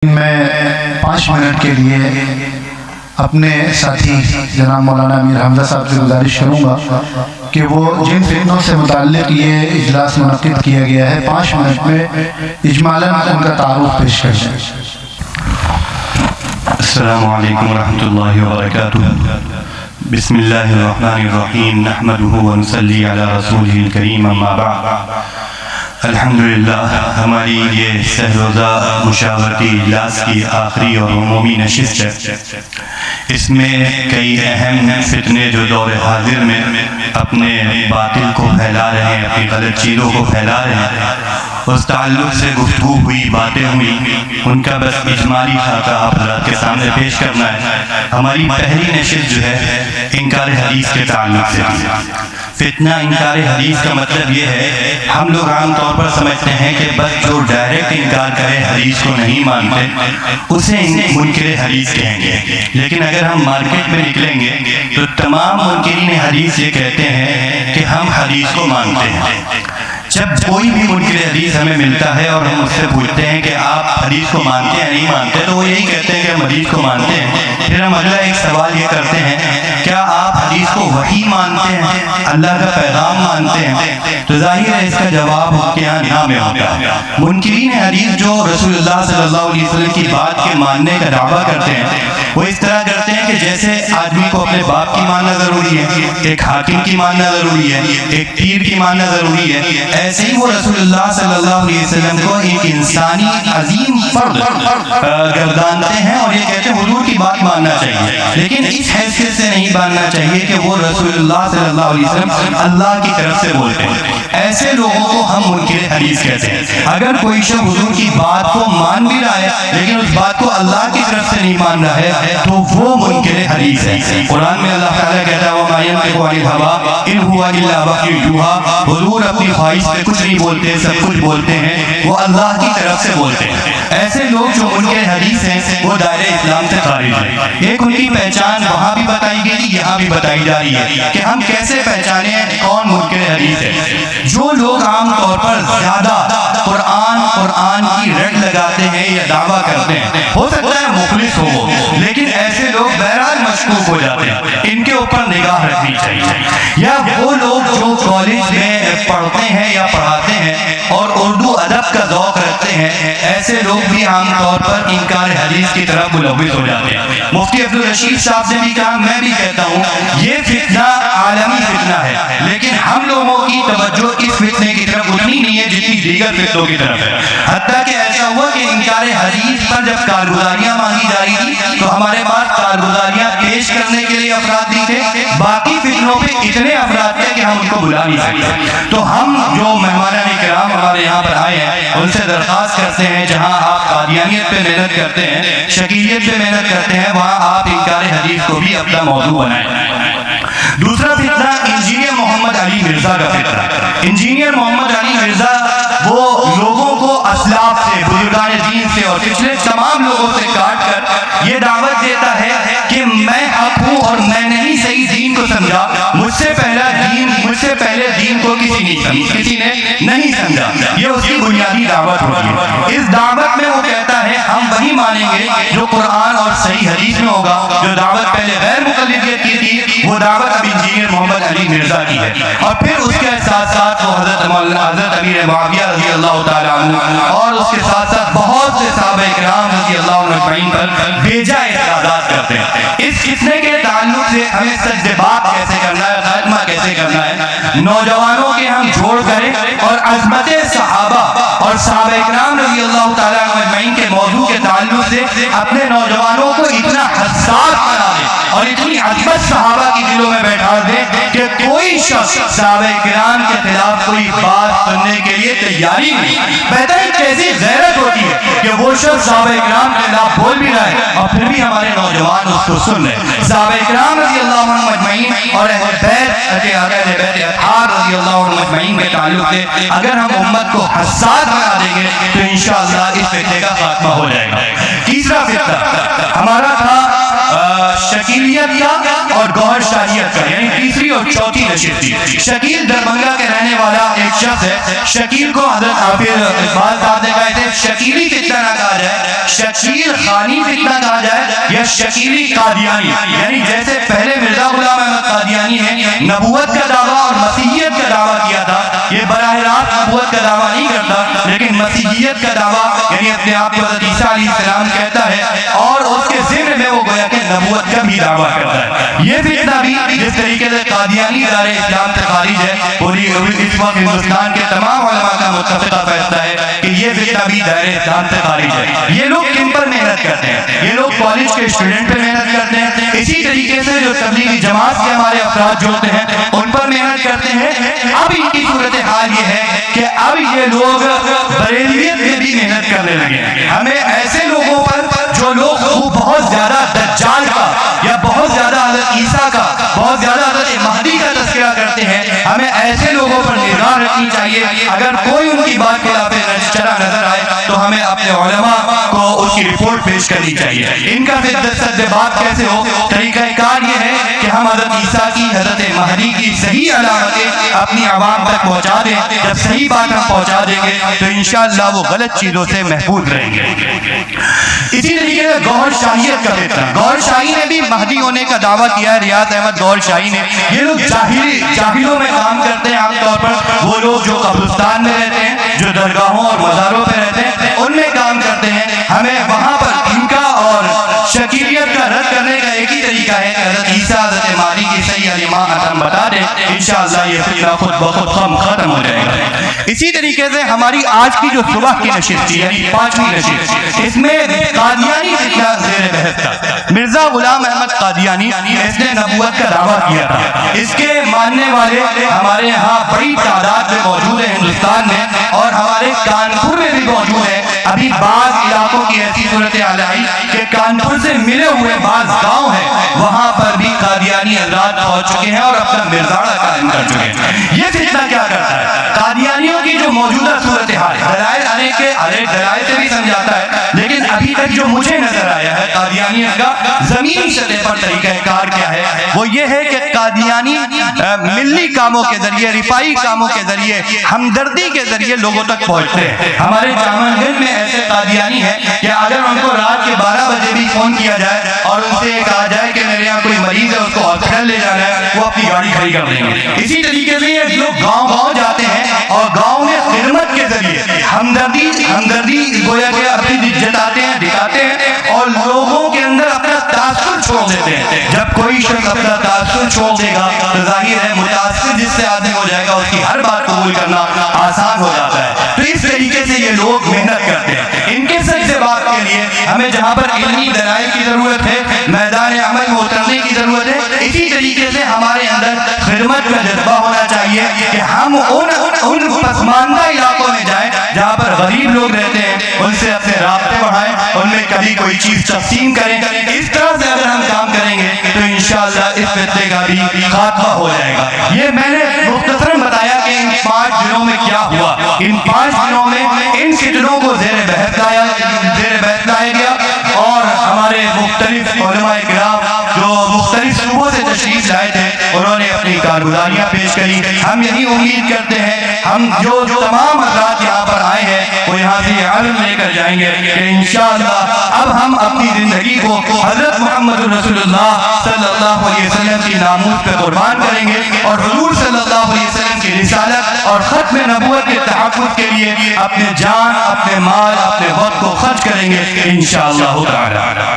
میں 5 منٹ کے لیے اپنے ساتھی جناب مولانا امیر حمزہ صاحب سے گزارش کروں گا کہ وہ جن فتنوں سے متعلق یہ اجلاس منعقد کیا گیا ہے 5 منٹ میں اجمالاً ان کا تعارف پیش کر دیں۔ السلام علیکم ورحمۃ اللہ وبرکاتہ۔ بسم اللہ الرحمن الرحیم، نحمدہ ونصلی علی رسولہ الکریم، اما بعد۔ الحمدللہ ہماری یہ سہروزہ مشاورتی اجلاس کی آخری اور عمومی نشست ہے۔ اس میں کئی اہم فتنے جو دور حاضر میں اپنے باطل کو پھیلا رہے ہیں، اپنی غلط چیزوں کو پھیلا رہے ہیں، اس تعلق سے گفتگو ہوئی، باتیں ہوئی، ان کا بس اجمالی خاکہ آپ حضرات کے سامنے پیش کرنا ہے۔ ہماری پہلی نشست جو ہے انکار حدیث کے تعلق سے فتنہ انکار حدیث کا مطلب یہ ہے، ہم لوگ عام طور پر سمجھتے ہیں کہ بس جو ڈائریکٹ انکار کرے، حدیث کو نہیں مانتے، اسے منکر حدیث کہیں گے۔ لیکن اگر ہم مارکیٹ میں نکلیں گے تو تمام منکرین حدیث یہ کہتے ہیں کہ ہم حدیث کو مانتے ہیں۔ جب کوئی بھی منکر حدیث ہمیں ملتا ہے اور ہم اس سے پوچھتے ہیں کہ آپ حدیث کو مانتے ہیں نہیں مانتے، تو وہ یہی کہتے ہیں کہ ہم حدیث کو مانتے ہیں۔ پھر ہم اگلا ایک سوال یہ کرتے ہیں، کیا آپ حدیث کو وحی مانتے ہیں، اللہ کا پیغام مانتے ہیں؟ تو ظاہر ہے اس کا جواب آپ کے یہاں نہ میں ہوتا ہے۔ منکرین حدیث جو رسول اللہ صلی اللہ علیہ وسلم کی بات کے ماننے کا دعویٰ کرتے ہیں، وہ اس طرح کرتے ہیں کہ جیسے آدمی کو اپنے باپ کی ماننا ضروری ہے، ایک حاکم کی ماننا ضروری ہے، ایک پیر کی ماننا ضروری ہے، ایسے ہی وہ رسول اللہ صلی اللہ علیہ وسلم کو ایک انسانی عظیم فرد گردانتے ہیں اور یہ کہتے ہیں حضور کی بات ماننا چاہیے، لیکن اس حیثیت سے نہیں ماننا چاہیے کہ وہ رسول اللہ صلی اللہ علیہ وسلم اللہ کی طرف سے بولتے ہیں۔ ایسے لوگوں کو ہم منکر حدیث کہتے ہیں۔ اگر کوئی شخص حضور کی بات کو مان بھی رہا ہے لیکن اس بات کو اللہ کی طرف سے نہیں مان رہا ہے تو وہ منکر حدیث ہے۔ قرآن میں اللہ تعالیٰ کہتا ہے وَمَا يَنطِقُ عَنِ الْهَوَىٰ إِنْ هُوَ إِلَّا وَحْيٌ يُوحَىٰ، حضور اپنی خواہش پہ کچھ نہیں بولتے، سب کچھ بولتے ہیں، وہ اللہ کی طرف سے بولتے ہیں۔ ایسے لوگ جو منکر حدیث ہیں وہ دائرہ اسلام سے خارج ہیں۔ ایک ان کی پہچان وہاں بھی بتائی گئی تھی، یہاں بھی بتائی جا رہی ہے کہ ہم کیسے پہچانے کون منکر حدیث ہے۔ جو لوگ عام طور پر زیادہ قرآن کی رٹ لگاتے ہیں یا دعویٰ کرتے ہیں، ہو سکتا ہے مخلص ہو وہ، لیکن ایسے لوگ بہرحال مشکوک ہو جاتے ہیں، ان کے اوپر نگاہ رکھنی چاہیے۔ یا وہ لوگ جو کالج میں پڑھتے ہیں یا پڑھاتے ہیں اور اردو ادب کا ذوق رکھتے ہیں، ایسے لوگ بھی عام طور پر انکار حدیث کی طرف ملوث ہو جاتے ہیں۔ مفتی عبدالرشید صاحب نے بھی کہا، میں بھی کہتا ہوں، یہ فتنہ عالمی فتنہ ہے، لیکن ہم لوگوں کی توجہ اس فتنے کی طرف اتنی نہیں ہے جتنی دیگر فتنوں کی طرف ہے۔ حتیٰ کہ ایسا ہوا کہ انکار حدیث پر جب کارگزاریاں مانگی جا رہی تھی تو ہمارے پاس کارگزاریاں پیش کرنے کے لیے افراد نہیں تھے، باقی فتنوں پہ اتنے افراد تھے کہ ہم ان کو بلا نہیں سکتے۔ تو ہم جو مہمان کرام ہمارے یہاں پر آئے ہیں ان سے درخواست کرتے ہیں، جہاں آپ قادیانیت پہ محنت کرتے ہیں، شکیلیت پہ محنت کرتے ہیں، وہاں آپ انکار حدیث کو بھی اپنا موضوع بنائیں۔ دوسرا فتنہ انجینئر محمد علی مرزا کا فتنہ۔ انجینئر محمد علی مرزا وہ لوگوں کو اسلاف سے، بزرگان دین سے اور پچھلے تمام لوگوں سے کاٹ کر یہ دعوت دیتا ہے کہ میں حق ہوں اور میں نے ہی صحیح دین کو سمجھا، مجھ سے پہلے دین کو کسی نے نہیں سمجھا۔ یہ اس کی بنیادی دعوت ہوتی ہے۔ اس دعوت میں وہ کہتا ہے ہم وہی مانیں گے جو قرآن اور صحیح حدیث میں ہوگا۔ جو دعوت پہلے غیر مقلدیت کی تھی وہ دعوت اب انجینئر محمد علی مرزا کی ہے۔ اور پھر اس کے ساتھ ساتھ وہ حضرت امیر معاویہ رضی اللہ تعالیٰ عنہ اور اس کے ساتھ ساتھ بہت سے صحابہ کرام رضی اللہ عنہ اجمعین پر بیجا اعتراضات کرتے ہیں۔ اس فتنے کے تعلق سے ہمیں سجد بات کیسے کرنا ہے، خاتمہ کیسے کرنا ہے، نوجوانوں کے ہم جوڑ کریں اور عظمت صحابہ اور صحابہ کرام رضی اللہ تعالیٰ عنہ اجمعین کے موضوع کے تعلق سے اپنے نوجوانوں کو اتنا حساس بنا دیں اور اتنی عظمت صحابہ کی دلوں میں بیٹھا دیں کہ کوئی شخص صحابہ کرام کے خلاف کوئی بات سننے کے لیے تیاری نہیں۔ بہتر کیسی غیرت ہوتی ہے کہ وہ شخص صحابہ کرام کے خلاف بول بھی رہا ہے اور پھر بھی ہمارے نوجوان اس کو سن رہے۔ صحابہ کرام رضی اللہ عنہ اجمعین اور اہل بیت اطہار رضی اللہ عنہ اجمعین کے تعلق سے اگر ہم امت کو حساس بنا دیں گے تو انشاءاللہ اس فتنے کا خاتمہ ہو جائے گا۔ تیسرا فتنہ ہمارا تھا شکیلیت کا اور گوہر شاہیت کا، یعنی تیسری تیسری اور چوتھی نشست تھی. شکیل دربھنگہ کے رہنے والا ایک شخص ہے. شکیل کو حضرت حافظ اقبال صاحب نے کہا تھے شکیلی فتنہ نہ کہا جائے, شکیل خانی فتنہ کہا جائے یا شکیلی قادیانی. یعنی جیسے پہلے مرزا غلام احمد قادیانی نے نبوت کا دعویٰ اور مسیحیت کا دعویٰ کیا تھا, یہ براہ راست نبوت کا دعویٰ نہیں کرتا لیکن مسیحیت کا دعویٰ یعنی اپنے آپ کو حضرت عیسیٰ علیہ السلام کہتا ہے اور اس کے ذمہ میں وہ گویا کہ نبوت کا بھی دعویٰ کرتا ہے. یہ فتنہ بھی جس طریقے سے قادیانی دار اسلام سے خارج ہے, پوری اس وقت ہندوستان کے تمام علماء کا متفقہ فیصلہ ہے کہ یہ فتنہ بھی دار اسلام سے خارج ہے. یہ لوگ کن پر محنت کرتے ہیں؟ یہ لوگ کالج کے اسٹوڈنٹ پر محنت کرتے ہیں. اسی طریقے سے جو تبلیغی جماعت کے ہمارے افراد جو ہوتے ہیں ان پر محنت کرتے ہیں. اب ان کی صورتحال یہ ہے کہ اب یہ لوگ بریلویت میں بھی محنت کرنے لگے ہیں. ہمیں ایسے لوگوں پر جو لوگ بہت زیادہ دجال کا یا بہت زیادہ حضرت عیسیٰ کا, بہت زیادہ حضرت مہدی کا تذکرہ کرتے ہیں, ہمیں ایسے لوگوں پر نگاہ رکھنی چاہیے. اگر کوئی ان کی بات کے خلاف چلا نظر آئے تو ہمیں اپنے علماء کو اس کی رپورٹ پیش کرنی چاہیے. ان کا سد بات کیسے ہو؟ طریقہ کار یہ ہے کہ ہم حضرت عیسیٰ کی, حضرت مہدی کی صحیح علامتیں اپنی عوام تک پہنچا دیں. جب صحیح بات ہم پہنچا دیں گے تو انشاءاللہ وہ غلط چیزوں سے محفوظ رہیں گے. اسی طریقے سے گوھر شاہیت کا فتنہ, گوھر شاہی نے بھی مہدی ہونے کا دعویٰ کیا ہے. ریاض احمد گوھر شاہی نے, یہ لوگ جاہلوں میں کام کرتے ہیں. عام طور پر وہ لوگ جو قبرستان میں رہتے ہیں, جو درگاہوں اور مزاروں پہ رہتے ہیں, ان میں کام کرتے ہیں. ہمیں وہاں پر ان کا اور شکیلیت کا رد کرنے کا ایک ہی طریقہ ہے کہ حضرت عیسیٰ, حضرت مہدی کی صحیح علامات ہم بتا دیں, انشاءاللہ یہ فتنہ خود بخود ختم ہو جائے گا. اسی طریقے سے ہماری آج کی جو صبح کی نشست تھی یعنی 5ویں نشست, اس میں قادیانی فتنہ زیر بحث تھا. مرزا غلام احمد قادیانی, اس نے نبوت کا دعویٰ کیا تھا. اس کے ماننے والے ہمارے یہاں بڑی تعداد میں موجود ہیں ہندوستان میں, اور ہمارے کانپور میں بھی موجود ہیں. ابھی بعض علاقوں کی ایسی صورتحال آئی کہ کانپور سے ملے ہوئے بعض گاؤں ہیں, وہاں پر بھی قادیانی حضرات پہنچ چکے ہیں اور اپنا مرزاڑا قائم کر چکے ہیں. یہ فتنہ کیا کرتا ہے؟ قادیانیوں کی جو موجودہ صورتحال, دلائل آنے کے دلائل سے بھی سمجھاتا ہے, لیکن ابھی تک جو مجھے نظر آیا ہے قادیانیت کا زمینی سطح پر طریقہ کار کیا ہے, وہ یہ ہے کہ قادیانی ملی کاموں کے ذریعے, رفائی کاموں کے ذریعے, ہمدردی کے ذریعے لوگوں تک پہنچتے ہیں. ہمارے جامع گنج میں ایسے قادیانی ہیں کہ اگر ان کو رات کے 12 بجے بھی فون کیا جائے اور ان سے کہا جائے کہ میرے یہاں کوئی مریض ہے اس کو ہاسپٹل لے جانا ہے, وہ اپنی گاڑی کھڑی کر دیں گے. اسی طریقے سے یہ لوگ گاؤں جاتے ہیں اور گاؤں میں خدمت کے ذریعے ہمدردی گویا کہ اپنی جتاتے ہیں, دکھاتے ہیں اور لوگوں کے اندر اپنا تاثر چھوڑ دیتے ہیں. جب کوئی شخص اپنا تاثر چھوڑ دے گا تو ظاہر ہے متاثر جس سے آدمی ہو جائے گا اس کی ہر بات قبول کرنا آسان ہو جاتا ہے. تو اس طریقے سے یہ لوگ محنت کرتے ہیں. ان کے سچ سے بات کے لیے ہمیں جہاں پر علمی دلائل کی ضرورت ہے, میدان عمل میں اترنے کی ضرورت ہے, اسی طریقے سے ہمارے اندر خدمت کا جذبہ ہونا چاہیے کہ ہم ان پسماندہ علاقوں میں جائیں جہاں پر غریب لوگ رہتے ہیں, ان سے اپنے رابطے بڑھائیں, ان میں کبھی کوئی چیز تقسیم کریں. اس طرح سے اگر ہم کام کریں گے تو انشاءاللہ اس فتنے کا بھی خاتمہ ہو جائے گا. یہ میں نے مختصراً بتایا کہ ان 5 دنوں میں کیا ہوا. ان 5 دنوں میں ان فتنوں کو زیر بحث لایا گیا اور ہمارے مختلف علماء کرام جو مختلف صوبوں سے تشریف لائے تھے انہوں نے اپنی کارگزاریاں پیش کری. ہم یہی امید کرتے ہیں ہم جو تمام حضرات یہاں پر آئے ہیں وہ یہاں سے علم لے کر جائیں گے کہ انشاءاللہ اب ہم اپنی زندگی کو حضرت محمد رسول اللہ صلی اللہ علیہ وسلم کی ناموس پہ قربان کریں گے اور حضور صلی اللہ علیہ وسلم کی رسالت اور ختم نبوت کے تحفظ کے لیے اپنے جان, اپنے مال, اپنے وقت کو خرچ کریں گے انشاءاللہ تعالی.